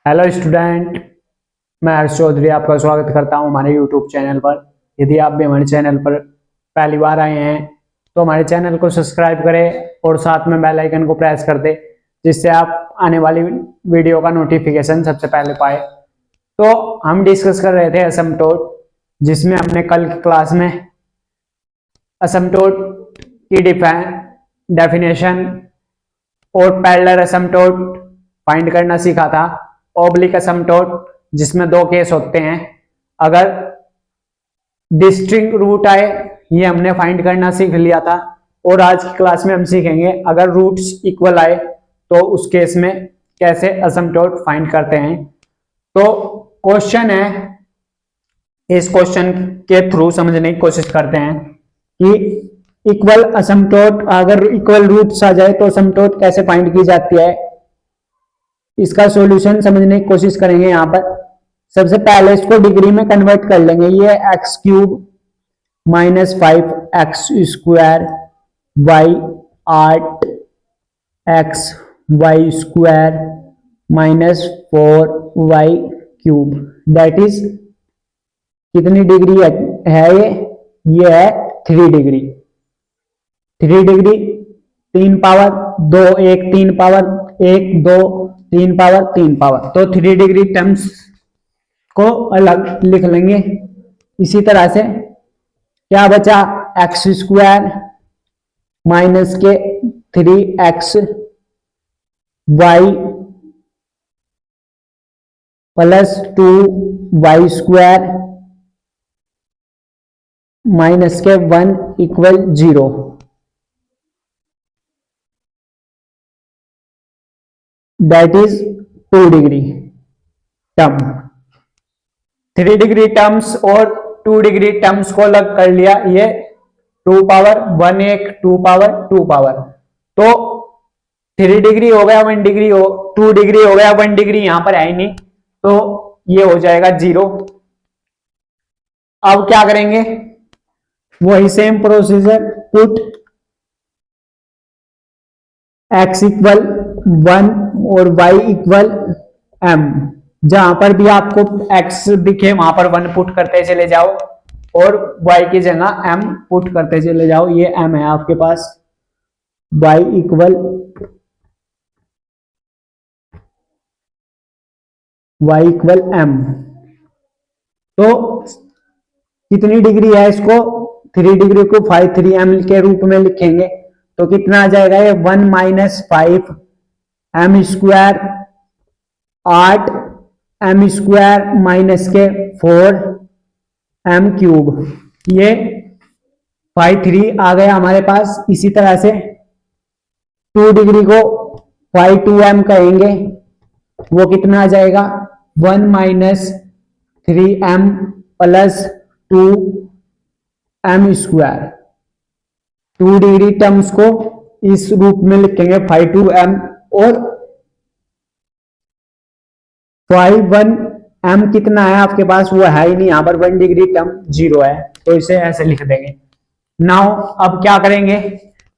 Hello student, मैं हर्ष चौधरी आपका स्वागत करता हूं हमारे यूट्यूब चैनल पर। यदि आप भी हमारे चैनल पर पहली बार आए हैं तो हमारे चैनल को सब्सक्राइब करें और साथ में बेल आइकन को प्रेस कर दें, जिससे आप आने वाली वीडियो का नोटिफिकेशन सबसे पहले पाए। तो हम डिस्कस कर रहे थे असिम्प्टोट, जिसमें हमने कल की क्लास में असिम्प्टोट की डेफिनेशन और पैरेलल असिम्प्टोट फाइंड करना सीखा था। ऑब्लिक असिम्प्टोट, जिसमें दो केस होते हैं, अगर डिस्टिंक्ट रूट आए ये हमने फाइंड करना सीख लिया था। और आज की क्लास में हम सीखेंगे अगर रूट्स इक्वल आए तो उस केस में कैसे असिम्प्टोट फाइंड करते हैं। तो क्वेश्चन है, इस क्वेश्चन के थ्रू समझने की कोशिश करते हैं कि इक्वल असिम्प्टोट, अगर इक्वल रूट्स आ जाए तो असिम्प्टोट कैसे फाइंड की जाती है। इसका सॉल्यूशन समझने की कोशिश करेंगे। यहाँ पर सबसे पहले इसको डिग्री में कन्वर्ट कर लेंगे। ये x cube minus 5x² y 8x y square minus 4y³ that is कितनी डिग्री है ये है 3 degree. 3 degree 3 power 2, 1 3 power 1 2 3 power 3 power, तो 3 डिग्री टर्म्स को अलग लिख लेंगे। इसी तरह से क्या बचा, x² माइनस के 3x Y plus 2y² minus के 1 equal 0। That is 2 degree term. 3 degree terms और 2 डिग्री टर्म्स को अलग कर लिया। ये 2 पावर 1 1 2 पावर 2 पावर, तो 3 डिग्री हो गया 1 डिग्री, हो 2 डिग्री हो गया 1 डिग्री, यहां पर है ही नहीं, तो ये हो जाएगा 0। अब क्या करेंगे, वही same procedure, put x equal 1 और y इक्वल m। जहां पर भी आपको x दिखे वहां पर 1 पुट करते चले जाओ और y की जगह m पुट करते चले जाओ। ये m है आपके पास, y इक्वल m। तो कितनी डिग्री है, इसको 3 डिग्री को 5 3m के रूप में लिखेंगे तो कितना आ जाएगा, ये 1 माइनस 5m² 8m² माइनस के 4m³। ये 5 3 आ गया हमारे पास। इसी तरह से 2 डिग्री को 5 2m कहेंगे, वो कितना आ जाएगा, 1 minus 3m plus 2m²। 2 degree terms को इस रूप में लिखेंगे 5 2m, और 5 1m कितना है आपके पास, वो है ही नहीं, यहां पर 1 डिग्री टर्म 0 है, तो इसे ऐसे लिख देंगे। नाउ अब क्या करेंगे,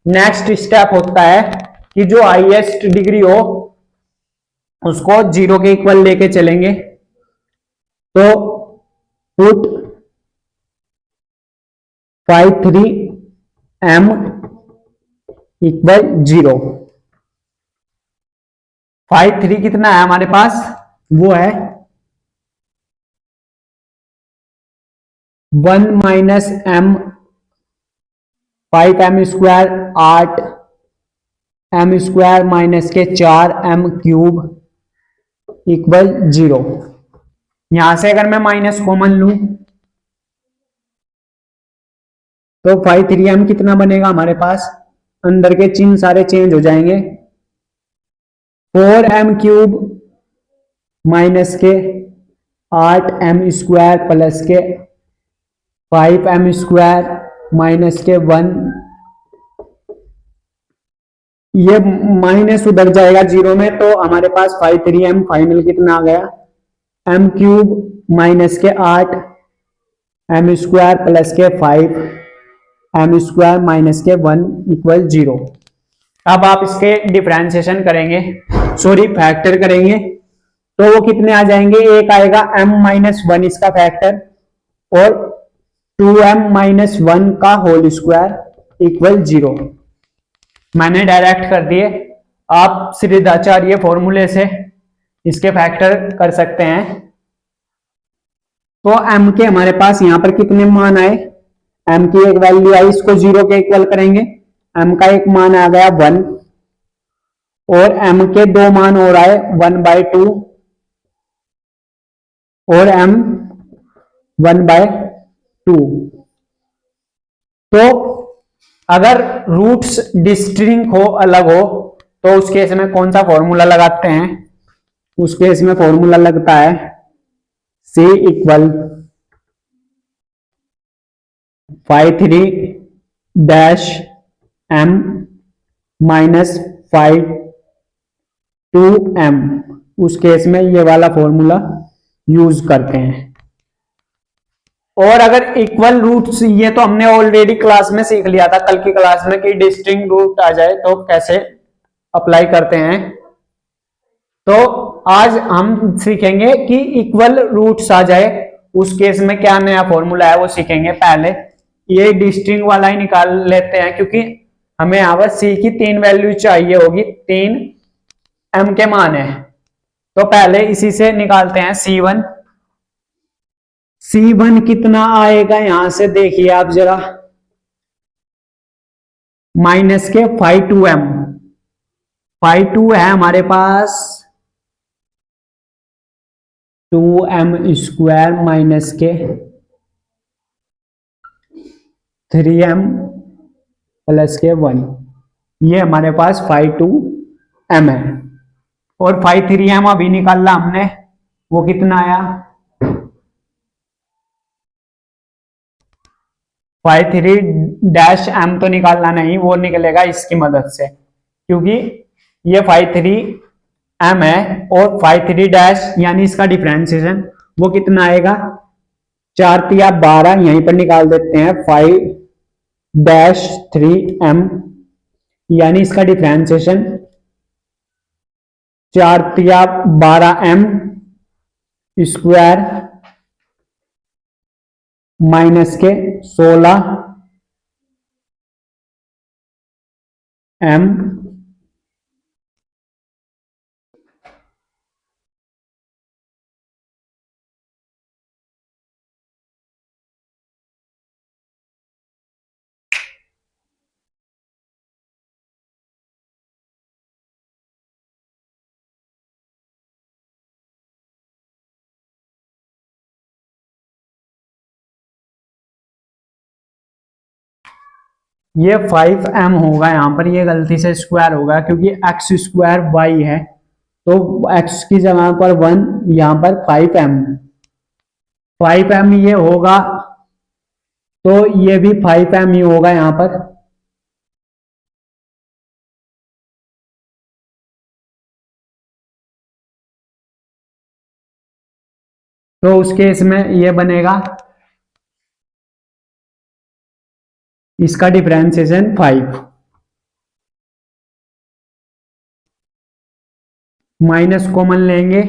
नेक्स्ट स्टेप होता है कि जो हाईएस्ट डिग्री हो उसको 0 के इक्वल लेके चलेंगे। तो पुट 5 3m इक्वल 0। 5 3 कितना है हमारे पास, वो है 1 minus m 5m² 8m² minus के 4m³ इक्वल 0। यहां से अगर मैं माइनस कॉमन लूं तो 5 3m कितना बनेगा हमारे पास, अंदर के चिन्ह सारे चेंज हो जाएंगे। 4m³ माइनस के 8m² प्लस के 5m² माइनस के 1, ये माइनस उधर जाएगा 0 में, तो हमारे पास 5 3m फाइनल कितना आ गया, m³ माइनस के 8m² प्लस के 5m² माइनस के 1 इक्वल 0। अब आप इसके डिफरेंशिएशन करेंगे, सॉरी फैक्टर करेंगे, तो वो कितने आ जाएंगे, एक आएगा m-1 इसका फैक्टर और 2m-1 का होल स्क्वायर इक्वल 0। मैंने डायरेक्ट कर दिए, आप श्रीधाचार्य फॉर्मूले से इसके फैक्टर कर सकते हैं। तो m के हमारे पास यहां पर कितने मान आए, m की एक वैल्यू आई, इसको 0 के इक्वल करेंगे, m का एक मान आ गया 1 और m के दो मान और आए 1/2 और m 1/2। तो अगर रूट्स डिस्टिंक्ट हो, अलग हो, तो उस केस में कौन सा फॉर्मूला लगाते हैं, उस केस में फॉर्मूला लगता है c equal phi 3 dash m minus phi 2m। उस केस में ये वाला फॉर्मूला यूज करते हैं। और अगर इक्वल रूट्स, ये तो हमने ऑलरेडी क्लास में सीख लिया था, कल की क्लास में, कि डिस्टिंक्ट रूट आ जाए तो कैसे अप्लाई करते हैं। तो आज हम सीखेंगे कि इक्वल रूट्स आ जाए उस केस में क्या नया फॉर्मूला है वो सीखेंगे। पहले ये डिस्टिंक्ट वाला ही निकाल लेते हैं, क्योंकि हमें यहाँ पर सी की 3 वैल्यू चाहिए होगी, 3 m के मान है। तो पहले इसी से निकालते हैं C1। C1 कितना आएगा, यहां से देखिए आप जरा, माइनस के phi 2m, phi 2 है हमारे पास 2m स्क्वायर माइनस के 3m प्लस के 1, ये हमारे पास phi 2m है। और phi 3m अभी निकाला हमने, वो कितना आया, phi 3 डैश m तो निकालना नहीं, वो निकलेगा इसकी मदद से, क्योंकि ये phi 3m है और phi 3 डैश यानी इसका डिफरेंशिएशन वो कितना आएगा, 4 या 12, यहीं पर निकाल देते हैं, phi डैश 3m यानी इसका डिफरेंशिएशन 4 या 12m स्क्वायर माइनस के 16m ये 5m होगा, यहां पर ये गलती से स्क्वायर होगा क्योंकि x स्क्वायर y है, तो x की जगह पर 1, यहां पर 5m ये होगा, तो ये भी 5m ही होगा यहां पर। तो उस केस में ये बनेगा, इसका डिफरेंशिएशन 5 माइनस कॉमन लेंगे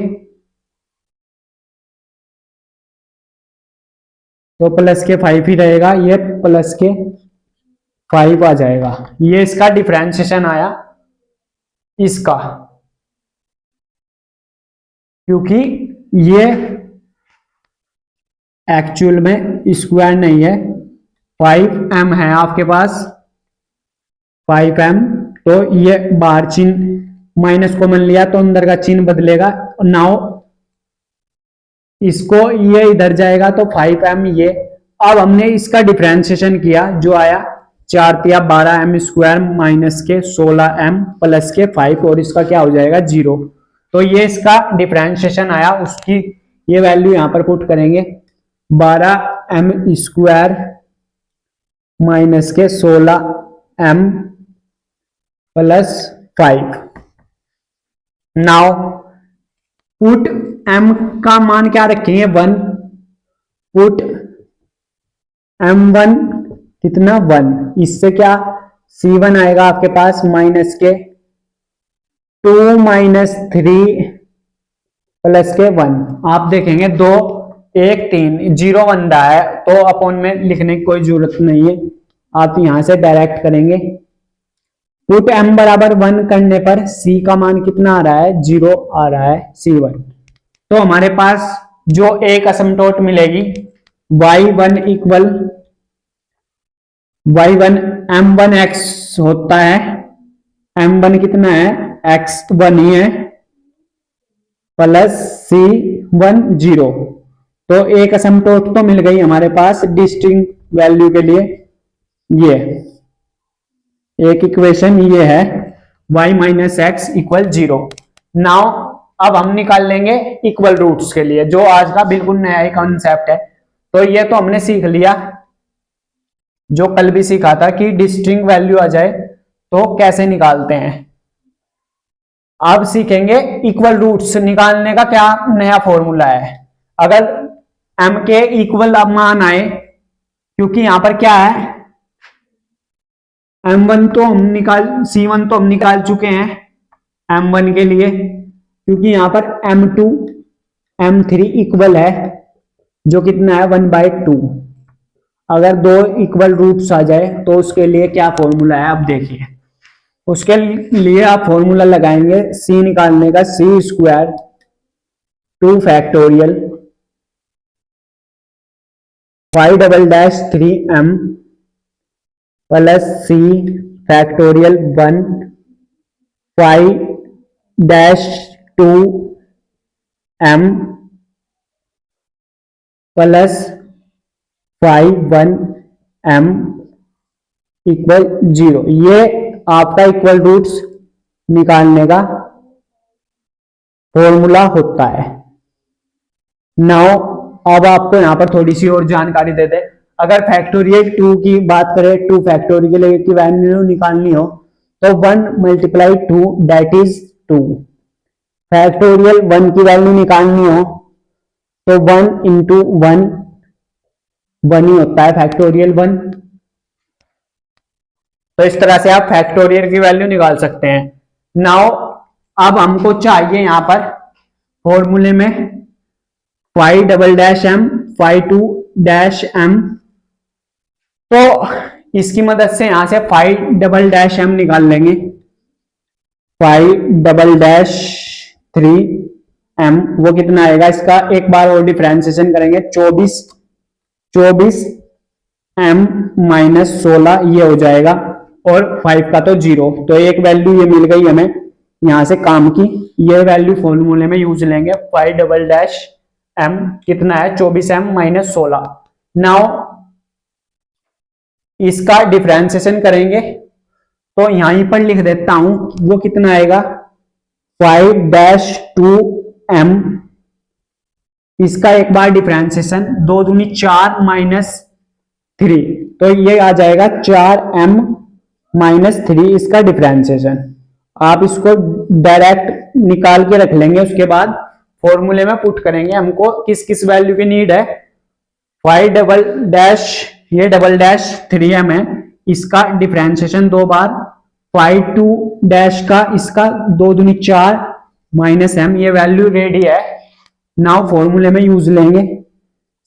तो प्लस के 5 ही रहेगा, ये प्लस के 5 आ जाएगा। ये इसका डिफरेंशिएशन आया इसका, क्योंकि ये एक्चुअल में स्क्वायर नहीं है, 5m है आपके पास, 5m, तो ये बाहर चिन्ह माइनस कॉमन लिया तो अंदर का चिन्ह बदलेगा, नाउ इसको ये इधर जाएगा तो 5m ये। अब हमने इसका डिफरेंशिएशन किया, जो आया 4 या 12m स्क्वायर माइनस के 16m प्लस के 5, और इसका क्या हो जाएगा 0। तो ये इसका डिफरेंशिएशन आया, उसकी ये वैल्यू यहां पर पुट करेंगे, 12m स्क्वायर माइनस के 16m plus 5। Now put m का मान क्या रखेंगे, 1, पुट m1 कितना 1, इससे क्या C1 आएगा आपके पास माइनस के 2 - 3 प्लस के 1। आप देखेंगे 2 1 3 0 बन रहा है, तो अपॉन में लिखने की कोई जरूरत नहीं है, आप यहां से डायरेक्ट करेंगे। पुट m बराबर 1 करने पर c का मान कितना आ रहा है, 0 आ रहा है, c1। तो हमारे पास जो एक असमटोट मिलेगी y1 इक्वल y1 m1x होता है, m1 कितना है, x1 ही है, प्लस c1 0। तो एक असमटोट तो मिल गई हमारे पास डिस्टिंक्ट वैल्यू के लिए। ये एक इक्वेशन ये है y minus x equal 0। Now अब हम निकाल लेंगे इक्वल रूट्स के लिए, जो आज का बिल्कुल नया ही कॉन्सेप्ट है। तो ये तो हमने सीख लिया, जो कल भी सीखा था कि डिस्टिंक्ट वैल्यू आ जाए तो कैसे निकालते हैं। अब सीखेंगे इक्वल रूट्स निकालने का क्या नया फॉर्मूला है। अगर m के इक्वल अब मान आए, क्योंकि यहां पर क्या है, m1 तो हम निकाल, c1 तो हम निकाल चुके हैं m1 के लिए, क्योंकि यहां पर m2 m3 इक्वल है, जो कितना है 1/2। अगर दो इक्वल रूट्स आ जाए तो उसके लिए क्या फॉर्मूला है, अब देखिए। उसके लिए आप फॉर्मूला लगाएंगे c निकालने का, c square 2 factorial 5 3m plus c factorial 1 5-2m plus 1m equal 0। ये आपका इक्वल रूट्स निकालने का फॉर्मूला होता है। नाउ अब आपको यहां पर थोड़ी सी और जानकारी दे दे। अगर फैक्टोरियल 2 की बात करें, 2 फैक्टोरियल की वैल्यू निकालनी हो तो 1 मल्टीप्लाई 2 दैट इज 2। फैक्टोरियल 1 की वैल्यू निकालनी हो तो 1 इंटू 1 1 ही होता है फैक्टोरियल 1। तो इस तरह से आप फैक्टोरियल की वैल्यू निकाल सकते हैं। नाउ अब हमको चाहिए यहां पर फॉर्मूले में 5-m 5-2-m, तो इसकी मदद से यहां से 5-m निकाल लेंगे। 5-3m वो कितना आएगा, इसका एक बार और डिफरेंशिएशन करेंगे, 24m माइनस 16 ये हो जाएगा, और 5 का तो 0। तो एक वैल्यू ये मिल गई हमें यहां से काम की, ये वैल्यू फॉर्मूले में यूज लेंगे। 5-m कितना है, 24m माइनस 16। नाउ इसका डिफरेंशिएशन करेंगे तो यहीं पर लिख देता हूं, वो कितना आएगा 5-2m, इसका एक बार डिफरेंशिएशन 2 दूनी 4 माइनस 3, तो ये आ जाएगा 4m माइनस 3 इसका डिफरेंशिएशन। आप इसको डायरेक्ट निकाल के रख लेंगे, उसके बाद फॉर्मूले में पुट करेंगे। हमको किस किस वैल्यू की नीड है, 5 ये डबल डैश 3m है, इसका डिफरेंशिएशन 2 बार, 5-2 का इसका 2 दूनी 4 माइनस m, ये वैल्यू रेडी है। नाउ फॉर्मूले में यूज लेंगे,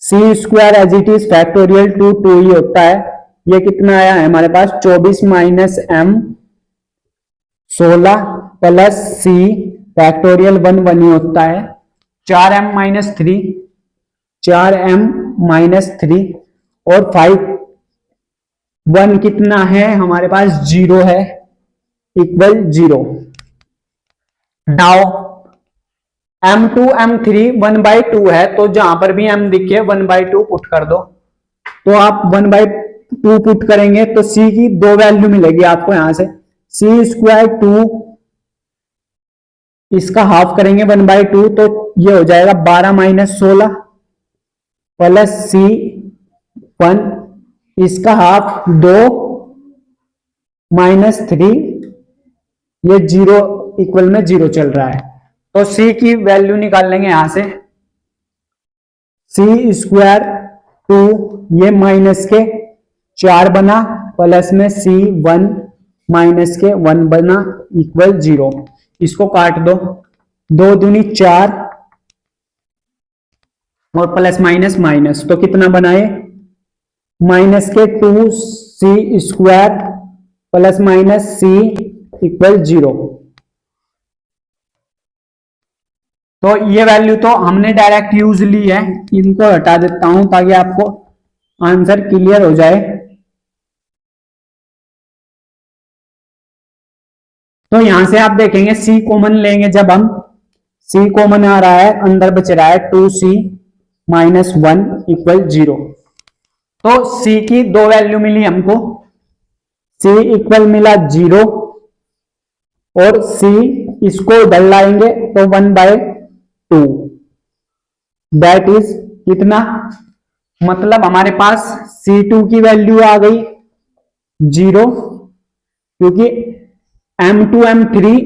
c square as it is factorial 2 ही होता है। ये कितना आया है हमारे पास, 24 minus m 16 plus c factorial 1 ही होता है, 4m माइनस 3 4m माइनस 3 और 1 कितना है हमारे पास, 0 है, इक्वल 0। नाउ m2 m3 1/2 है, तो जहां पर भी m दिखे 1/2 पुट कर दो। तो आप 1/2 पुट करेंगे तो c की 2 वैल्यू मिलेगी आपको यहां से, c स्क्वायर 2 इसका हाफ करेंगे 1/2, तो ये हो जाएगा 12 माइनस 16 प्लस c 1 इसका हाफ 2 माइनस 3, ये 0 इक्वल में 0 चल रहा है। तो c की वैल्यू निकाल लेंगे यहां से, c स्क्वायर 2 ये माइनस के 4 बना, प्लस में c1 माइनस के 1 बना, इक्वल 0। इसको काट दो, 2 दूनी 4 और प्लस माइनस माइनस, तो कितना बनाए, माइनस के 2c² plus minus c equal 0। तो ये वैल्यू तो हमने डायरेक्ट यूज ली है, इनको हटा देता हूं ताकि आपको आंसर क्लियर हो जाए। तो यहां से आप देखेंगे c कॉमन लेंगे, जब हम c कॉमन आ रहा है, अंदर बच रहा है 2c माइनस 1 इक्वल 0। तो c की दो वैल्यू मिली हमको, c इक्वल मिला 0 और c इसको उधर लाएंगे तो 1/2, दैट इज कितना, मतलब हमारे पास c2 की वैल्यू आ गई 0, क्योंकि m2 m3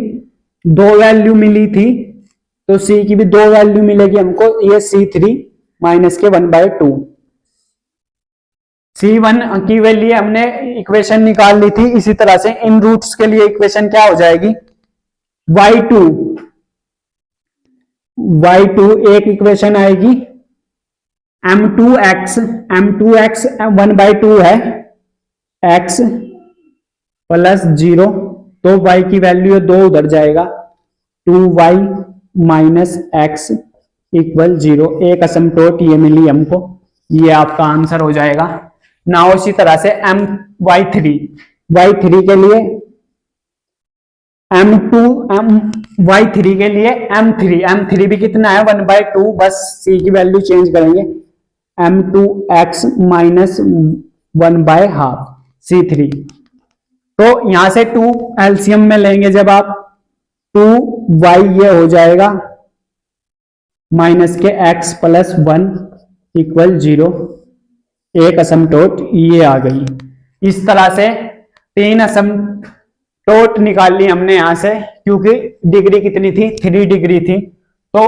दो वैल्यू मिली थी, तो c की भी दो वैल्यू मिलेगी हमको, ये c3 माइनस के 1/2। c1 की वैल्यू हमने इक्वेशन निकाल ली थी, इसी तरह से इन रूट्स के लिए इक्वेशन क्या हो जाएगी, y2 एक इक्वेशन आएगी, m2x 1/2 है, x प्लस 0, तो y की वैल्यू 2 उधर जाएगा, 2y माइनस x इक्वल 0, एक असमटोट ये मिली हमको, ये आपका आंसर हो जाएगा ना। उसी तरह से y3 के लिए y3 के लिए m3 भी कितना है 1/2, बस c की वैल्यू चेंज करेंगे, m2x माइनस 1/2 c3। तो यहां से 2 एलसीएम में लेंगे जब आप, 2y ये हो जाएगा माइनस के x प्लस 1 इक्वल 0, एक असमटोट ये आ गई। इस तरह से 3 असमटोट निकाल ली हमने यहां से, क्योंकि डिग्री कितनी थी, 3 डिग्री थी। तो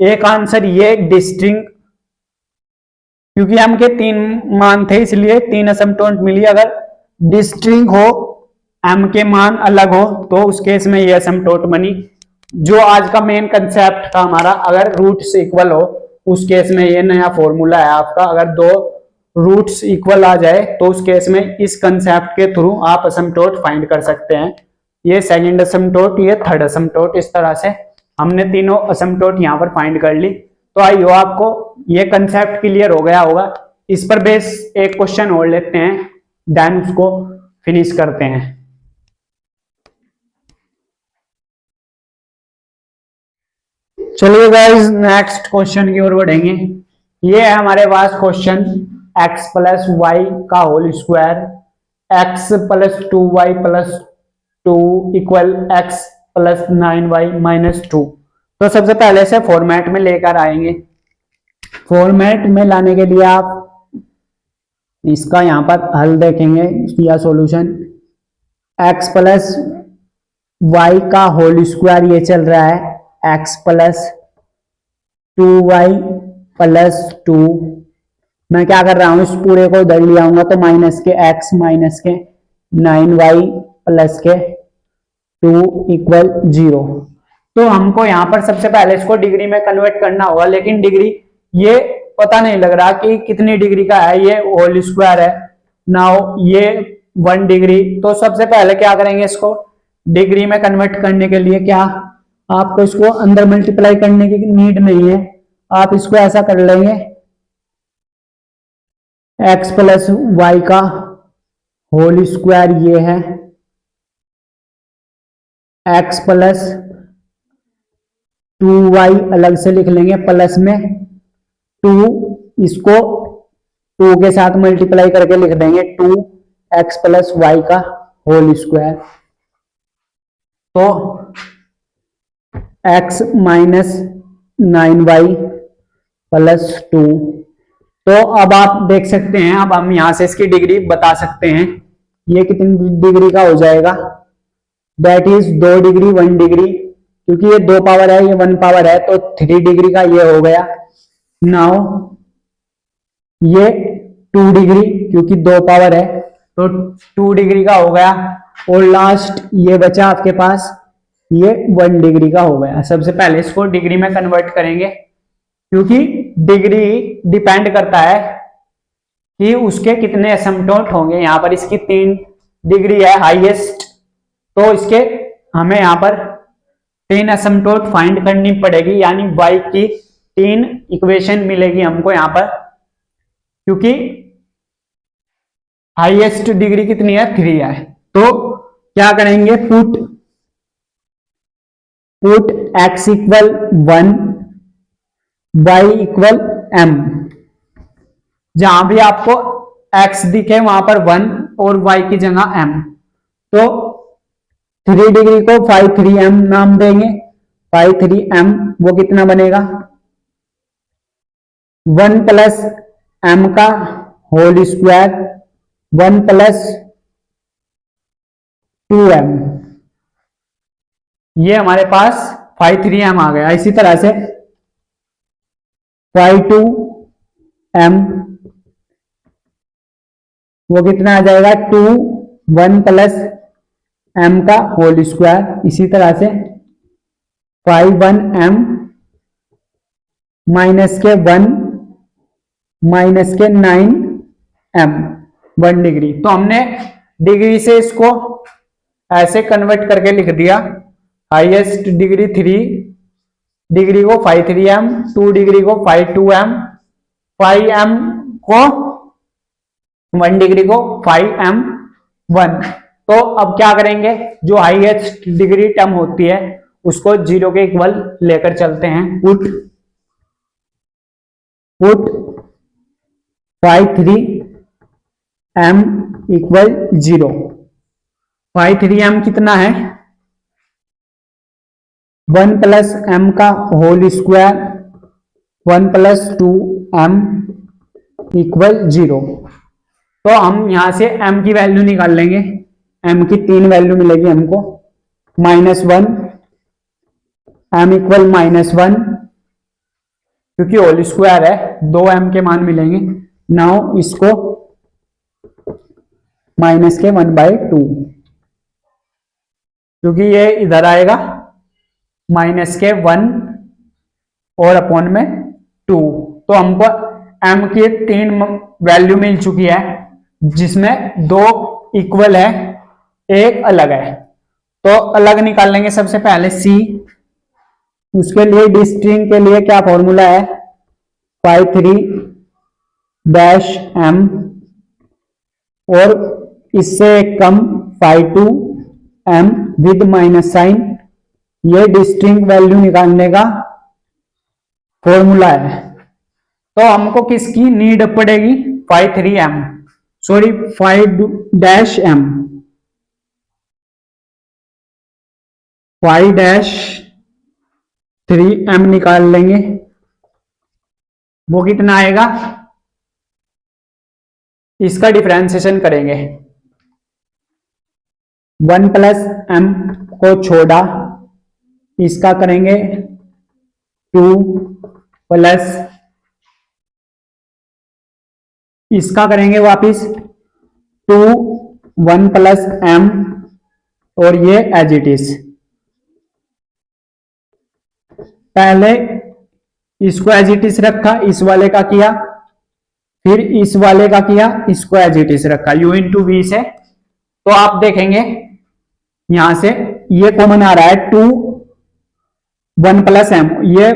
एक आंसर ये डिस्टिंक्ट, क्योंकि m के 3 मान थे इसलिए 3 असमटोट मिली। अगर डिस्टिंक्ट हो, m के मान अलग हो, तो उस केस में ये असमटोट बनी। जो आज का मेन कंसेप्ट था हमारा, अगर रूट्स इक्वल हो उस केस में ये नया फॉर्मूला है आपका, अगर दो रूट्स इक्वल आ जाए तो उस केस में इस कंसेप्ट के थ्रू आप असमटोट फाइंड कर सकते हैं। ये सेकंड असमटोट, ये थर्ड असमटोट, इस तरह से हमने तीनों असमटोट यहाँ पर फाइंड कर ली। तो आई हो आपको ये कंसेप्ट क्लियर हो गया होगा। इस पर बेस एक क्वेश्चन और लेते हैं, देन उसको फिनिश करते हैं। चलिए गाइस, नेक्स्ट क्वेश्चन की ओर बढ़ेंगे। ये है हमारे पास क्वेश्चन, x प्लस वाई का whole square, x plus 2y plus 2 equal x plus 9y minus 2। तो सबसे पहले से फॉर्मेट में लेकर आएंगे। फॉर्मेट में लाने के लिए आप इसका यहां पर हल देखेंगे या सॉल्यूशन, x प्लस वाई का होल स्क्वायर ये चल रहा है, x प्लस 2y प्लस 2, मैं क्या कर रहा हूं, इस पूरे को उधर ले आऊंगा तो माइनस के x माइनस के 9y प्लस के 2 इक्वल 0। तो हमको यहां पर सबसे पहले इसको डिग्री में कन्वर्ट करना होगा, लेकिन डिग्री ये पता नहीं लग रहा कि कितनी डिग्री का है, ये होल स्क्वायर है, नाउ ये 1 डिग्री। तो सबसे पहले क्या करेंगे, इसको डिग्री में कन्वर्ट करने के लिए क्या आपको इसको अंदर मल्टीप्लाई करने की नीड नहीं है, आप इसको ऐसा कर लेंगे, x प्लस वाई का होल स्क्वायर ये है, x प्लस 2y अलग से लिख लेंगे, प्लस में 2, इसको 2 के साथ मल्टीप्लाई करके लिख देंगे, 2x प्लस वाई का होल स्क्वायर। तो x माइनस 9y प्लस 2। तो अब आप देख सकते हैं, अब हम यहां से इसकी डिग्री बता सकते हैं, ये कितनी डिग्री का हो जाएगा, दैट इज 2 डिग्री 1 डिग्री, क्योंकि ये 2 पावर है, ये 1 पावर है, तो 3 डिग्री का ये हो गया। नाउ ये 2 डिग्री, क्योंकि 2 पावर है, तो 2 डिग्री का हो गया। और लास्ट ये बचा आपके पास, ये 1 डिग्री का हो गया। सबसे पहले इसको डिग्री में कन्वर्ट करेंगे, क्योंकि डिग्री डिपेंड करता है कि उसके कितने एसिम्पटोट होंगे। यहां पर इसकी 3 डिग्री है हाईएस्ट, तो इसके हमें यहां पर 3 एसिम्पटोट फाइंड करनी पड़ेगी, यानी y की 3 इक्वेशन मिलेगी हमको यहां पर, क्योंकि हाईएस्ट डिग्री कितनी है 3 है। तो क्या करेंगे, put x equal 1, y equal m। जहां भी आपको x दिखे वहां पर 1 और y की जगह m। तो 3 डिग्री को फाई 3m नाम देंगे। फाई 3m वो कितना बनेगा, 1 प्लस m का होल स्क्वायर 1 प्लस 2m। ये हमारे पास फाई 3m आ गया। इसी तरह से फाई 2m वो कितना आ जाएगा, 2 1 प्लस m का होल स्क्वायर। इसी तरह से फाई 1m माइनस के 1 माइनस के 9m 1 डिग्री। तो हमने डिग्री से इसको ऐसे कन्वर्ट करके लिख दिया, हाईएस्ट डिग्री 3 डिग्री को फाई 3m, 2 डिग्री को फाई 2m, फाई m को 1 डिग्री को फाई m 1। तो अब क्या करेंगे, जो हाईएस्ट डिग्री टर्म होती है उसको 0 के इक्वल लेकर चलते हैं। Put phi 3m equal 0। Phi 3m कितना है, 1 प्लस m का whole square 1 plus 2m equal 0। तो हम यहां से m की वैल्यू निकाल लेंगे। m की 3 वैल्यू मिलेगी हमको, -1 m इक्वल -1, क्योंकि होल स्क्वायर है 2m के मान मिलेंगे। नाउ इसको माइनस के 1/2, क्योंकि ये इधर आएगा माइनस के 1 और अपॉन में 2। तो हमको m की 3 वैल्यू मिल चुकी है, जिसमें 2 इक्वल है, एक अलग है। तो अलग निकाल लेंगे सबसे पहले c। उसके लिए डिस्टिंग के लिए क्या फॉर्मूला है, फाई 3-m और इससे कम phi 2m with minus sign. ये डिस्टिंग वैल्यू निकालने का फॉर्मूला है। तो हमको किसकी नीड पड़ेगी, phi 3m, sorry phi dash m, phi dash 3m निकाल लेंगे। वो कितना आएगा, इसका डिफरेंशिएशन करेंगे। 1 प्लस m को छोड़ा, इसका करेंगे 2 प्लस, इसका करेंगे वापिस 2 1 प्लस m, और ये एज इट इज। पहले इसको एज इट इज रखा, इस वाले का किया, फिर इस वाले का किया, इसको एज इट इज रखा u इंटू वी से। तो आप देखेंगे यहां से ये कॉमन आ रहा है 2 1 प्लस m, ये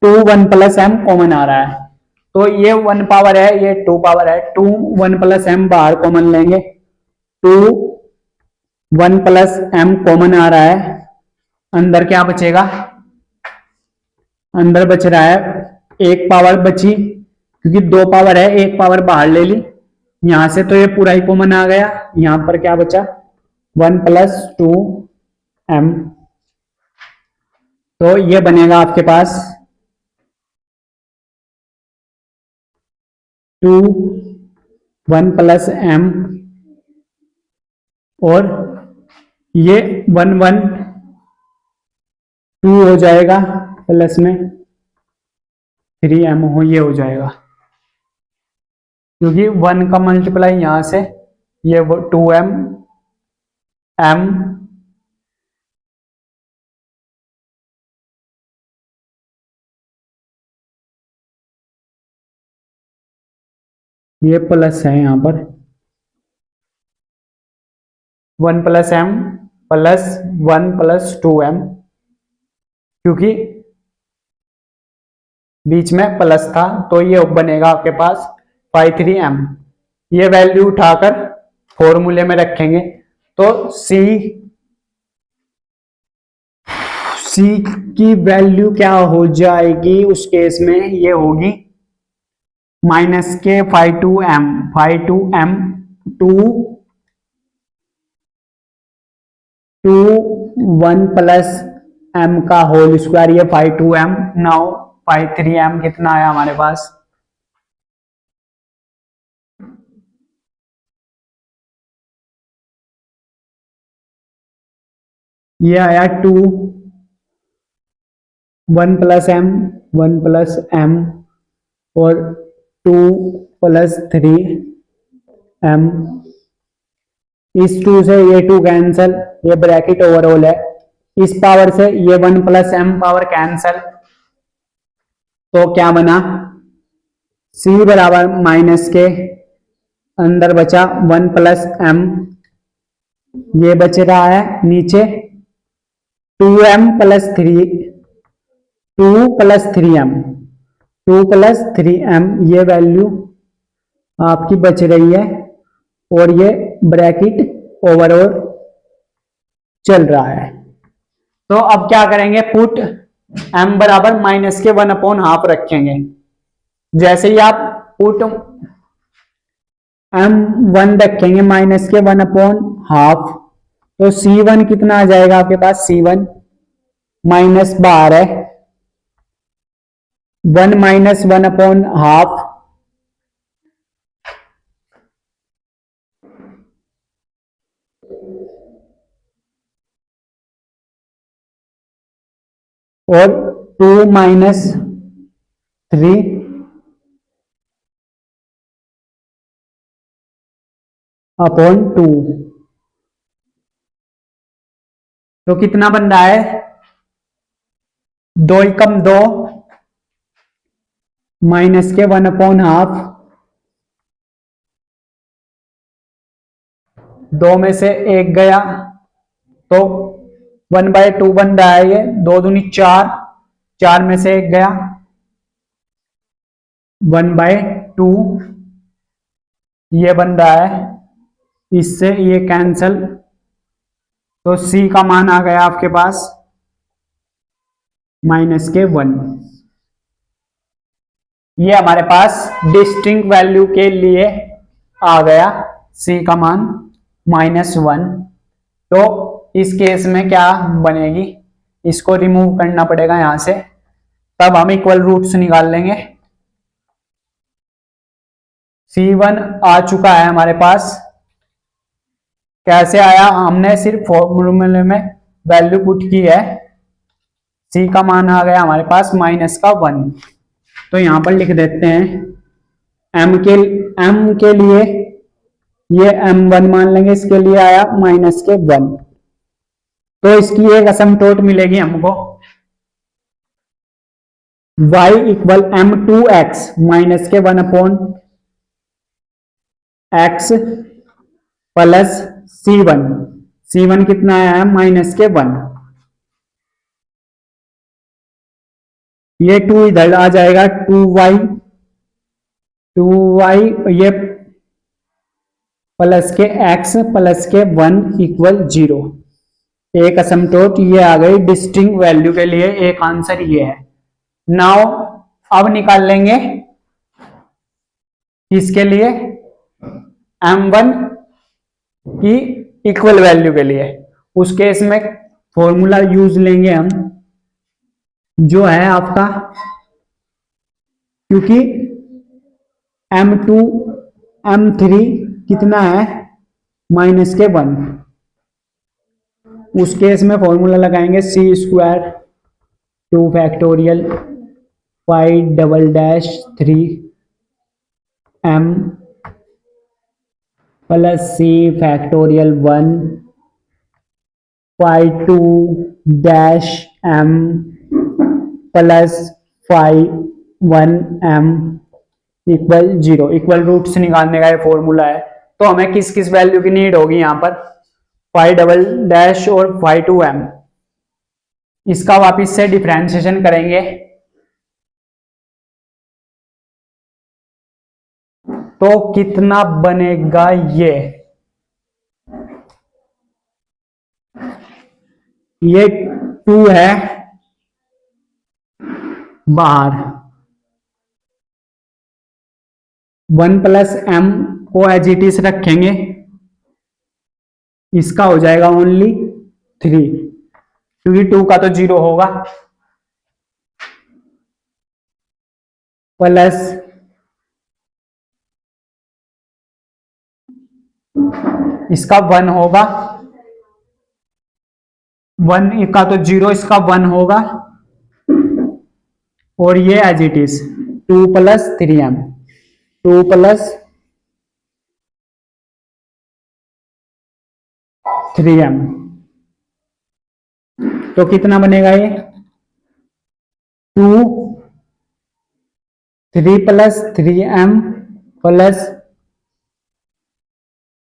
2 1 प्लस m कॉमन आ रहा है। तो ये 1 पावर है, ये 2 पावर है, 2 1 प्लस m बाहर कॉमन लेंगे, 2 1 प्लस m कॉमन आ रहा है। अंदर क्या बचेगा, अंदर बच रहा है 1 पावर बची, क्योंकि 2 पावर है, 1 पावर बाहर ले ली यहां से, तो ये पूरा ही कॉमन आ गया। यहां पर क्या बचा, 1 प्लस 2m। तो ये बनेगा आपके पास 2 1 प्लस m, और ये 1 1 2 हो जाएगा, प्लस में 3m ये हो जाएगा, क्योंकि 1 का मल्टीप्लाई यहां से, ये 2m m ये प्लस है यहाँ पर 1 plus M plus 1 plus 2m, क्योंकि बीच में प्लस था तो ये बनेगा आपके पास 53m। ये वैल्यू उठाकर फॉर्मूले में रखेंगे तो सी की वैल्यू क्या हो जाएगी उस केस में, ये होगी माइनस के 52m टू 1 प्लस m का होल स्क्वायर, ये 52m। नाउ 53m कितना आया हमारे पास, ये आया 1 प्लस m और 2 प्लस 3m। इस 2 से ये 2 कैंसल, ये ब्रैकेट ओवरऑल है, इस पावर से ये 1 प्लस m पावर कैंसल, तो क्या बना c बराबर माइनस के अंदर बचा 1 प्लस m, ये बच रहा है नीचे 2m प्लस 3m, ये वैल्यू आपकी बच रही है और ये ब्रैकेट ओवरऑल चल रहा है। तो अब क्या करेंगे, पुट m बराबर माइनस के 1/2 रखेंगे। जैसे ही आप पुट m1 रखेंगे माइनस के 1/2, तो c1 कितना आ जाएगा आपके पास, c1 माइनस बाहर है 1 माइनस 1/2 और 2 माइनस 3/2, तो कितना बन रहा है, 2 एकम 2 माइनस के 1/2, 2 में से 1 गया तो 1/2 बन रहा है, ये 2 दूनी 4, 4 में से 1 गया 1/2, ये बन रहा है, इससे ये कैंसल, तो c का मान आ गया आपके पास माइनस के 1। ये हमारे पास डिस्टिंक्ट वैल्यू के लिए आ गया c का मान -1। तो इस केस में क्या बनेगी, इसको रिमूव करना पड़ेगा यहां से, तब हम इक्वल रूट्स निकाल लेंगे। c1 आ चुका है हमारे पास, कैसे आया, हमने सिर्फ फॉर्मूले में वैल्यू पुट की है, c का मान आ गया हमारे पास -1। तो यहां पर लिख देते हैं m के लिए ये m1 मान लेंगे, इसके लिए आया -1। तो इसकी एक असमटोट मिलेगी हमको, y इक्वल m2x माइनस के 1/x प्लस c1 कितना आया है, -1। ये 2 इधर आ जाएगा, 2y ये प्लस के x प्लस के 1 इक्वल 0। एक असमटोट ये आ गई डिस्टिंक्ट वैल्यू के लिए, एक आंसर ये है। नाउ अब निकाल लेंगे इसके लिए m1 की इक्वल वैल्यू के लिए, उस केस में फॉर्मूला यूज लेंगे हम, जो है आपका, क्योंकि m2 m3 कितना है -1, उस केस में फॉर्मूला लगाएंगे c² 2 factorial 5 3m plus c factorial 1 5 2-m plus 1m equal 0, equal roots निकालने का ये फॉर्मूला है। तो हमें किस किस वैल्यू की नीड होगी यहाँ पर, फाइव डबल डैश और फाइव टू एम। इसका वापिस से डिफरेंशिएशन करेंगे तो कितना बनेगा, ये 2 है बाहर, 1 प्लस एम को एज इट इज रखेंगे, इसका हो जाएगा ओनली 3, क्योंकि 2 का तो 0 होगा, प्लस इसका 1 होगा, 1 का तो 0, इसका 1 होगा, और ये as it is 2 plus 3m, 2 plus 3m, तो कितना बनेगा ये 2, 3 plus 3m plus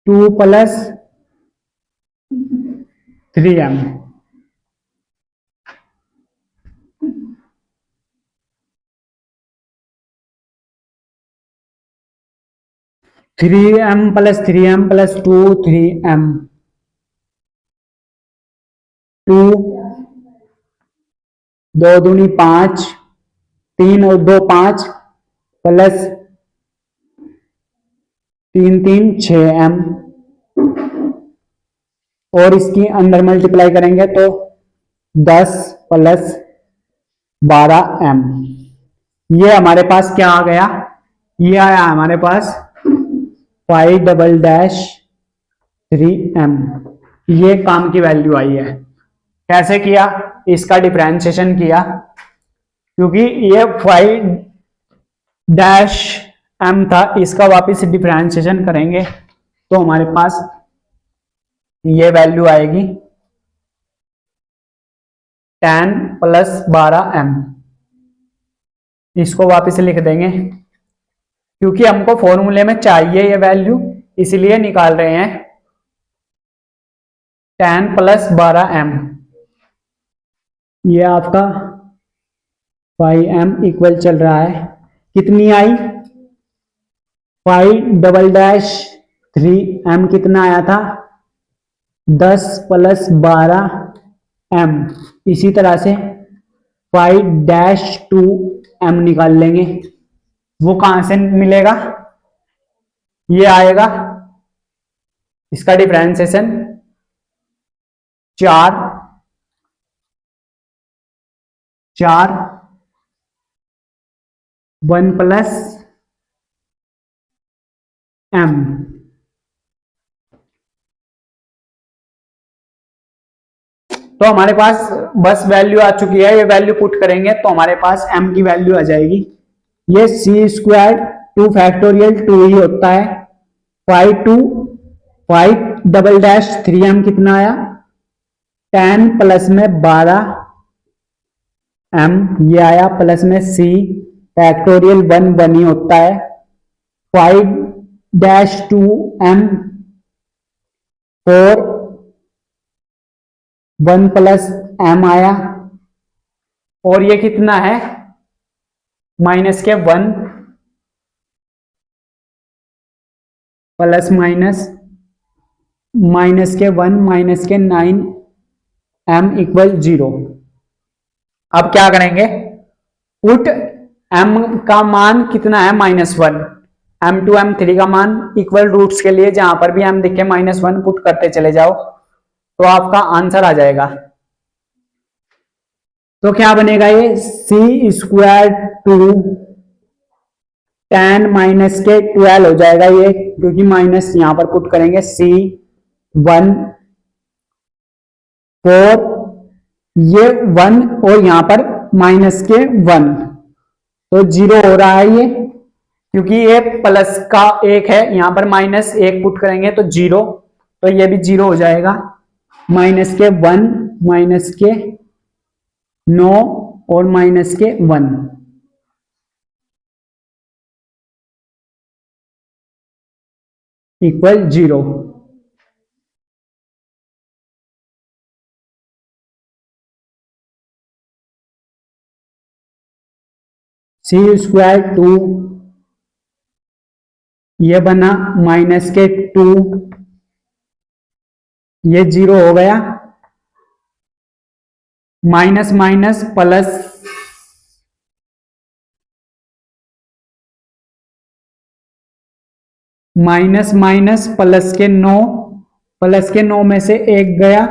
2 plus 3m, three M plus 3m plus 2 3m, 2 2 दूनी 5, 3 और 2 5, प्लस 3 3 6m, और इसकी अंदर मल्टीप्लाई करेंगे तो 10 प्लस 12m। ये हमारे पास क्या आ गया, ये आया हमारे पास 5 डबल डैश 3m। ये काम की वैल्यू आई है। कैसे किया, इसका डिफरेंशिएशन किया, क्योंकि ये 5 डैश m था, इसका वापस डिफरेंशिएशन करेंगे तो हमारे पास ये वैल्यू आएगी 10 प्लस 12m। इसको वापस लिख देंगे, क्योंकि हमको फॉर्मूले में चाहिए ये वैल्यू, इसलिए निकाल रहे हैं 10 प्लस 12m। ये आपका 5m इक्वल चल रहा है, कितनी आई 5 डबल डैश 3m, कितना आया था 10 प्लस 12m। इसी तरह से 5 डैश 2m निकाल लेंगे, वो कहां से मिलेगा, ये आएगा, इसका डिफरेंशिएशन 4 1 प्लस m। तो हमारे पास बस वैल्यू आ चुकी है, ये वैल्यू पुट करेंगे तो हमारे पास m की वैल्यू आ जाएगी। ये c स्क्वायर 2 फैक्टोरियल 2 ही होता है, 5 डबल डैश 3m कितना आया 10 प्लस में 12m, ये आया, प्लस में c फैक्टोरियल 1 1 ही होता है, 5 डैश 2m 4 1 प्लस m आया, और ये कितना है माइनस के 1 प्लस माइनस के 1 माइनस के 9m इक्वल 0। अब क्या करेंगे, पुट m का मान कितना है -1, m2 m3 का मान इक्वल रूट्स के लिए जहां पर भी m दिखे -1 पुट करते चले जाओ तो आपका आंसर आ जाएगा। तो क्या बनेगा, ये c स्क्वायर 2 10 माइनस के 12 हो जाएगा ये, क्योंकि माइनस यहां पर पुट करेंगे, c 1 4, ये 1 और यहां पर माइनस के 1, तो 0 हो रहा है ये, क्योंकि ये प्लस का 1 है, यहां पर -1 पुट करेंगे तो 0, तो ये भी 0 हो जाएगा, माइनस के 1 माइनस के 9 और माइनस के 1। इक्वल 0। सी स्क्वायर 2, ये बना माइनस के 2, ये 0 हो गया, minus minus plus, minus minus plus के 9, प्लस के 9 में से 1 गया,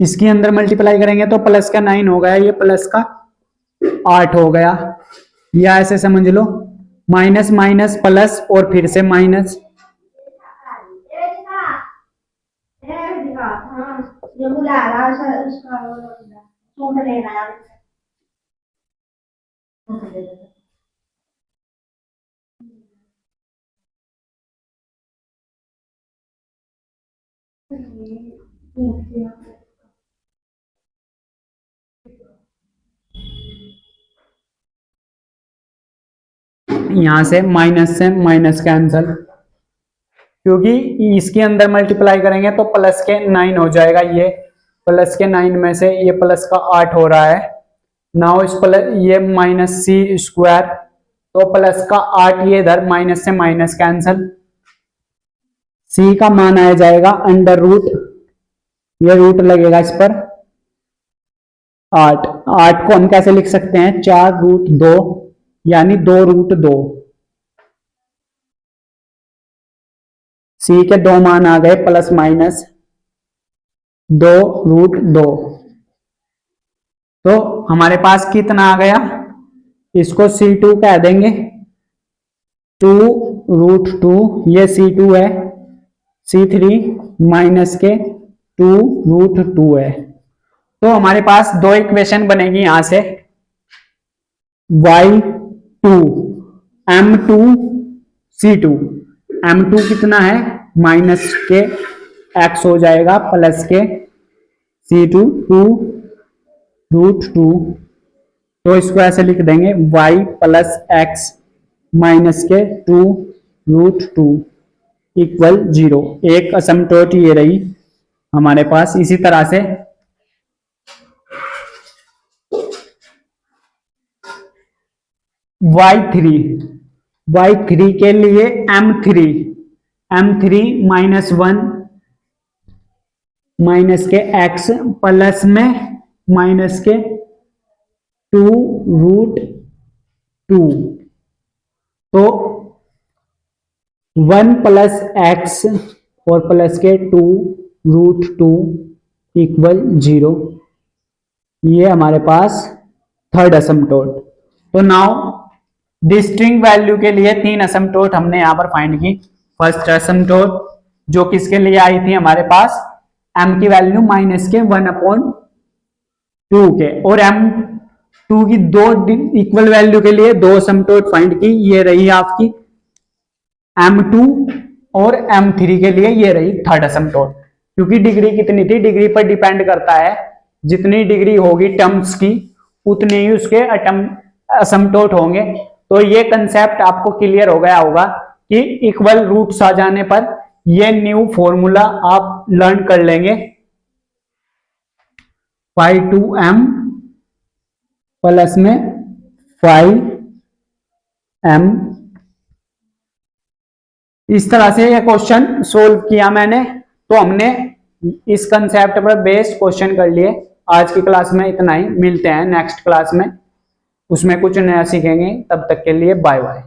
इसके अंदर मल्टीप्लाई करेंगे तो प्लस का 9 हो गया, ये प्लस का 8 हो गया, या ऐसे समझ लो माइनस माइनस प्लस और फिर से माइनस, यहां से माइनस कैंसल, क्योंकि इसके अंदर मल्टीप्लाई करेंगे तो प्लस के 9 हो जाएगा, ये प्लस के 9 में से ये प्लस का 8 हो रहा है, नाउ इस प्लस ये माइनस सी स्क्वायर, तो प्लस का 8, ये इधर माइनस से माइनस कैंसल, सी का मान आ जाएगा अंडर रूट, ये रूट लगेगा इस पर 8, 8 को हम कैसे लिख सकते हैं, 4 रूट 2 यानी 2 रूट 2, सी के 2 मान आ गए प्लस माइनस 2 रूट 2, तो हमारे पास कितना आ गया, इसको C2 कह देंगे, 2 रूट 2, ये C2 है, C3 माइनस के 2 रूट 2 है, तो हमारे पास दो इक्वेशन बनेगी यहां से, y2 m2 C2, m2 कितना है माइनस के x हो जाएगा प्लस के C2 2 रूट 2, तो इसको ऐसे लिख देंगे y प्लस x माइनस के 2 रूट 2 इक्वल 0, एक असमटोट ये रही हमारे पास। इसी तरह से y3 के लिए m3 माइनस 1 माइनस के x प्लस में माइनस के 2 रूट 2, तो 1 प्लस x और प्लस के 2 रूट 2 इक्वल 0, ये हमारे पास थर्ड असमटोट। तो नाउ डिस्टिंग वैल्यू के लिए 3 असमटोट हमने यहां पर फाइंड की। फर्स्ट असमटोट जो किसके लिए आई थी हमारे पास, m की वैल्यू माइनस के 1/2 के, और m2 की दो इक्वल वैल्यू के लिए 2 असमटोट फाइंड की, ये रही आपकी m2, और m3 के लिए ये रही थर्ड असमटोट। क्योंकि डिग्री कितनी थी, डिग्री पर डिपेंड करता है, जितनी डिग्री होगी टर्म्स की उतने ही उसके असमटोट होंगे। तो ये कंसेप्ट आपको क्लियर हो गया होगा कि इक्वल रूट्स आ जाने पर ये न्यू फॉर्मूला आप लर्न कर लेंगे, 5m प्लस में 5m। इस तरह से ये क्वेश्चन सोल्व किया मैंने, तो हमने इस कंसेप्ट पर बेस्ड क्वेश्चन कर लिए। आज की क्लास में इतना ही, मिलते हैं नेक्स्ट क्लास में, उसमें कुछ नया सीखेंगे। तब तक के लिए बाय बाय।